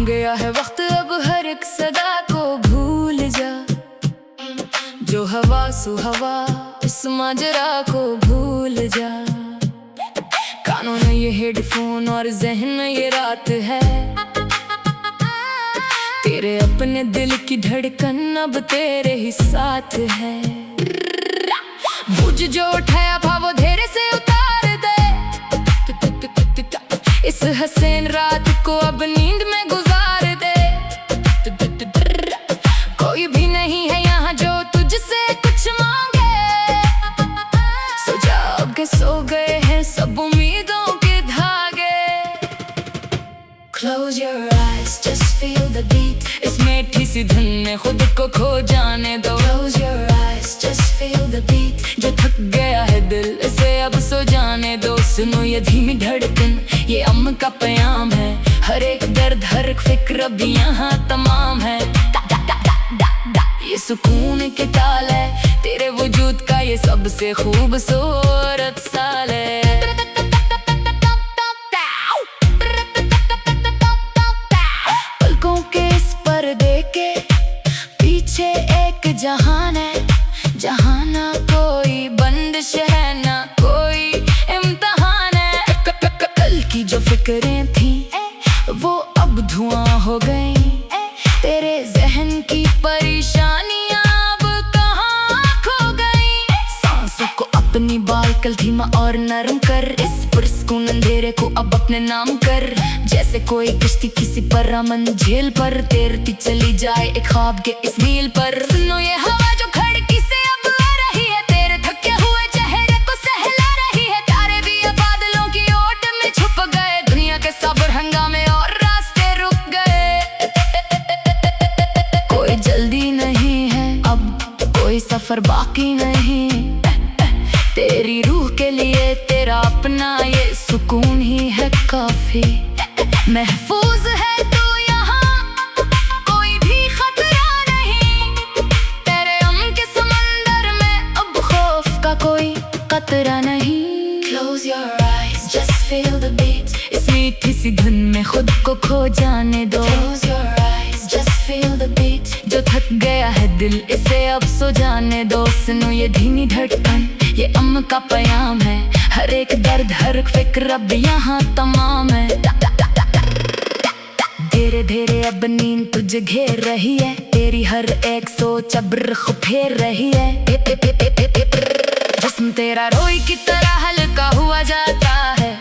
गया है वक्त अब हर एक सदा को भूल जा, जो हवा सुहवा इस माजरा को भूल जा। कानों में ये हेडफोन और जहन में ये रात है, तेरे अपने दिल की धड़कन अब तेरे ही साथ है। बुझ जो उठाया था वो धीरे से उतार दे, इस हसीन रात को अब नींद में गुजार दे। कोई भी नहीं है यहाँ जो तुझसे कुछ मांगे, सो जाग के सो गए हैं सब उम्मीदों के धागे। Close your eyes, just feel the beat, इस मीठी सी धुन में खुद को खो जाने दो। Close your eyes, just feel the beat, जो थक गया है दिल इसे अब सो जाने दो। सुनो ये धीमी धड़कन, ये अम्न का प्याम है, हर एक दर्द हर एक फिक्र अब यहाँ तमाम है। ये सुकून के ताल है, तेरे वजूद का ये सबसे खूबसूरत साल है। पलकों के इस पर्दे के पीछे एक जहान है, जहाँ ना कोई बंदिश है ना कोई इम्तिहान है। कल की जो फिक्रें थी वो अब धुआं हो गई, तेरे जहन की परेशानियां अब कहाँ खो गई। सांसों को अपनी बाल धीमा और नरम कर, इस पुरस्कून अंधेरे को अब अपने नाम कर। जैसे कोई किश्ती किसी पर मंजिल पर तैरती चली जाए एक ख्वाब के इस नील पर। सुनो ये हवा जो खिड़की से अब आ रही है, तेरे थके हुए चेहरे को सहला रही है। तारे भी अब बादलों की ओट में छुप गए, दुनिया के सब्र हंगामे और रास्ते रुक गए। कोई जल्दी नहीं है अब, कोई सफर बाकी नहीं, तेरी रूह के लिए तेरा अपना ये सुकून ही है काफी। महफूज है तू यहाँ, कोई भी खतरा नहीं, तेरे अमन के समंदर में अब खौफ का कोई कतरा नहीं। Close your eyes, just feel the beat, इस मीठी सी धुन में खुद को खो जाने दो। Close your eyes, just feel the beat, जो थक गया है दिल इसे अब सो जाने दो। सुनो ये धीमी धड़कन, ये अम्न का प्याम है, हर एक दर्द हर एक फिक्र अब यहाँ तमाम है। धीरे धीरे अब नींद तुझे घेर रही है, तेरी हर एक सोच अब रुख फेर रही है। जिस्म तेरा रोई की तरह हल्का हुआ जाता है,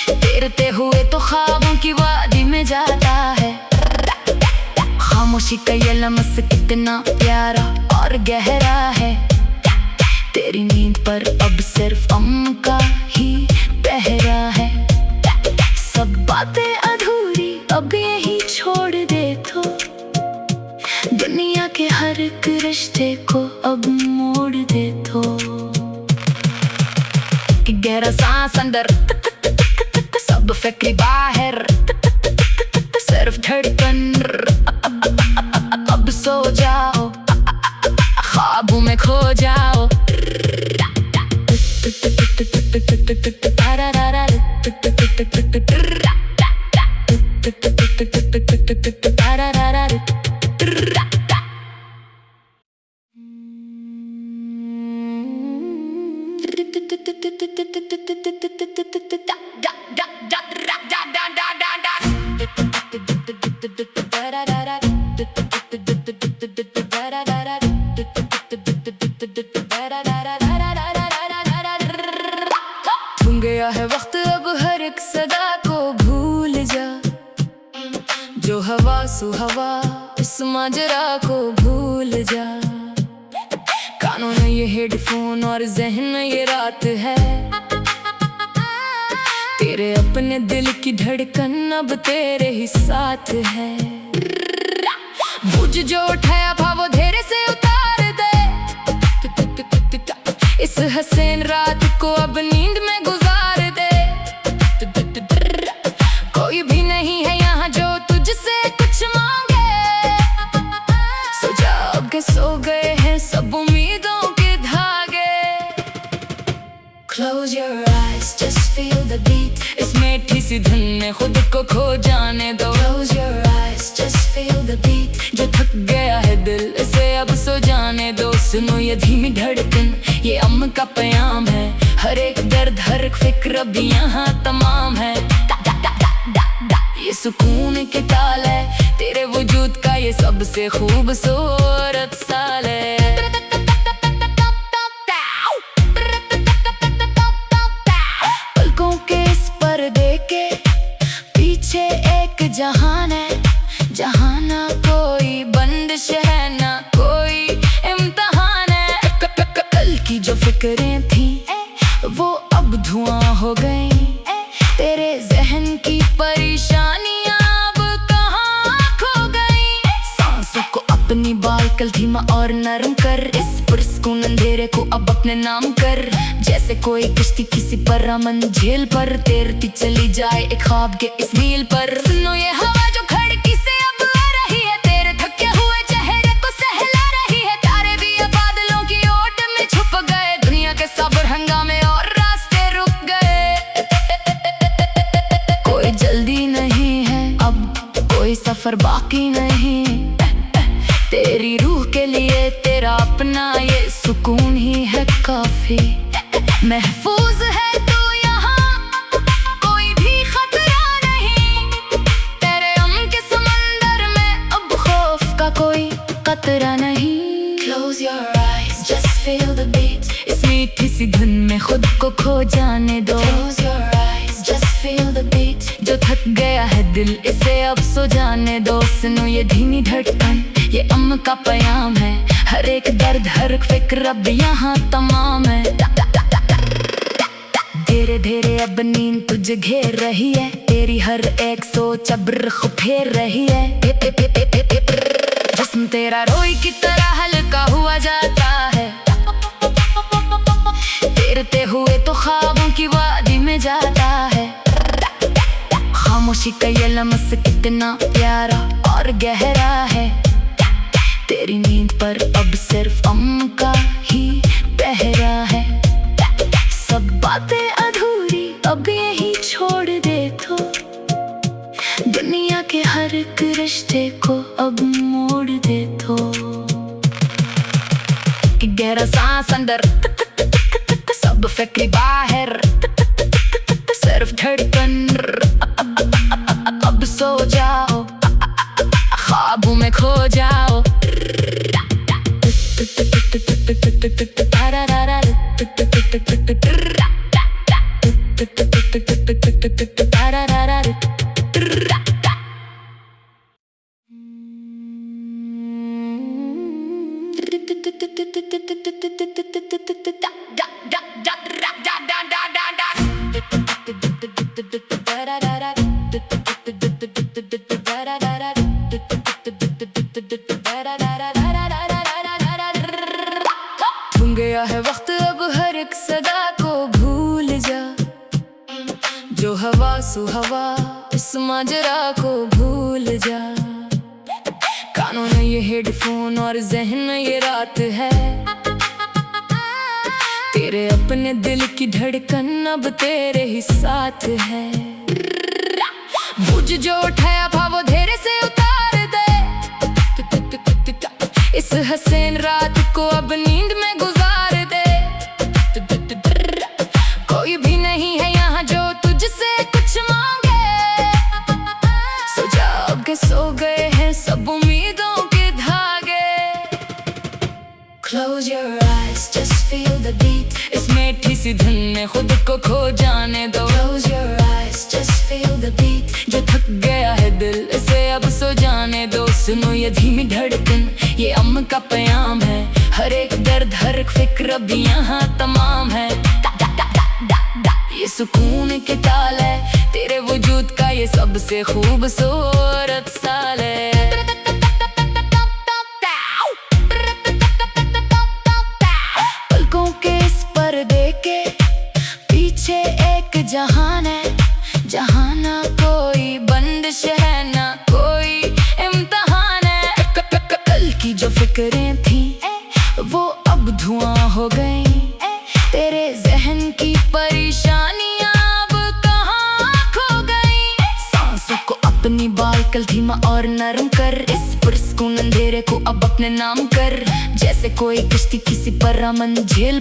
तैरते हुए तो ख्वाबों की वादी में जाता है। खामोशी का ये लम्स कितना प्यारा और गहरा है, तेरी नींद पर अब सिर्फ अम्न का ही पहरा है। सब बातें अधूरी अब यही छोड़ दे तो, दुनिया के हर एक रिश्ते को अब मोड़ दे तो। कि गहरा सांस अंदर, सब फिक्र बाहर, सिर्फ धड़कन। अब सो जाओ, ख्वाबों में खो जाओ। गया है वक्त अब हर एक सदा को भूल जा, जो हवा सुहवा इस माजरा को भूल जा। कानों में ये हेडफोन और जहन में ये रात है, तेरे अपने दिल की धड़कन अब तेरे ही साथ है। बुझ जो उठाया था वो धीरे से उतार दे, इस हसीन रात को अब नींद में गुजार दे। कोई Close your eyes, just feel the beat. इस मीठी सी धुन में खुद को खो जाने दो. Close your eyes, just feel the beat. जो थक गया है दिल, इसे अब सो जाने दो. सुनो ये धीमी धड़कन, ये अम्न का पैगाम है. हर एक दर्द, हर एक फिक्र अब यहाँ तमाम है. ये सुकून के ताल है, तेरे वजूद का ये सबसे खूबसूरत साल है. पलकों के इस पर्दे के पीछे एक जहान है, जहां ना कोई बंदिश है, ना कोई इम्तिहान है. कल की जो फिक्रें थी वो अब धुआं हो गई. तेरे जहन की परेशानियां अब कहाँ खो गई. सांसों को अपनी बाल धीमा और नरम कर. इस पुरस्कून अंधेरे को अब अपने नाम कर. जैसे कोई किश्ती किसी परअमन झील पर तैरती चली जाए एक ख्वाब के इस नील पर. सुनो ये हवा जो खिड़की से अब आ रही है, तेरे थके हुए चेहरे को सहला रही है. तारे भी अब बादलों की ओट में छुप गए. दुनिया के सब्र हंगामे और रास्ते रुक गए. कोई जल्दी नहीं है अब, कोई सफर बाकी नहीं. तेरी रूह के लिए तेरा अपना ये सुकून ही है काफी. महफूज है तू यहाँ, कोई भी खतरा नहीं. तेरे अमन के समंदर में अब खौफ का कोई कतरा नहीं. Close your eyes, just feel the beat. इस मीठी सी धुन में खुद को खो जाने दो. Close your eyes, just feel the beat. जो थक गया है दिल, इसे अब सो जाने दो. सुनो ये धीमी धड़कन, ये अम्न का पैगाम है. हर एक दर्द, हर एक फिक्र अब यहाँ तमाम है. धीरे धीरे अब नींद तुझे घेर रही है. तेरी हर एक सोच अब रुख फेर रही है. जिस्म तेरा रोई की तरह हल्का हुआ जाता है. तैरते हुए तो ख्वाबों की वादी में जाता है. खामोशी का ये लम्हा कितना प्यारा और गहरा है. तेरी नींद पर अब सिर्फ अम्न का ही पहरा है. सब बातें अधूरी अब यही छोड़ दे तो. दुनिया के हर एक रिश्ते को अब मोड़ दे तो. कि गहरा सांस अंदर, सब फिक्र बाहर, सिर्फ धड़कन. अब सो जाओ, ख्वाबों में खो जाओ. गया है वक्त अब हर एक सदा को भूल जा. जो हवा सुहवा इस माजरा को भूल जा. कानों में ये हेडफोन और जहन में ये रात है. तेरे अपने दिल की धड़कन अब तेरे ही साथ है. बुझ जो उठाया था वो धीरे से उतार दे. इस हसीन रात को अब नींद में गुजार दे. कोई भी नहीं है यहाँ जो तुझसे कुछ मांगे. सो जाओ के सो गए हैं सब उम्मीदों के धागे. Close your eyes, just feel the beat. इस मीठी सी धुन में खुद को खो जाने दो. Close your eyes, just feel the beat. जो थक गया है दिल, इसे अब सो जाने दो. सुनो ये धीमी धड़कन, ये अम्न का पैगाम है. हर एक दर्द, हर एक फिक्र अब यहाँ तमाम है. ये सुकून के ताल है, तेरे वजूद का ये सबसे खूबसूरत साल है. पलकों के इस पर्दे के पीछे एक जहान है, जहां ना कोई बंदिश है, ना कोई इम्तिहान है. कल की जो फिक्रें थी वो अब धुआं हो गई. तेरे जहन की आजकल धीमा और नरम कर, इस पुरस्कून अंधेरे को अब अपने नाम कर। जैसे कोई किश्ती किसी पर अमन झेल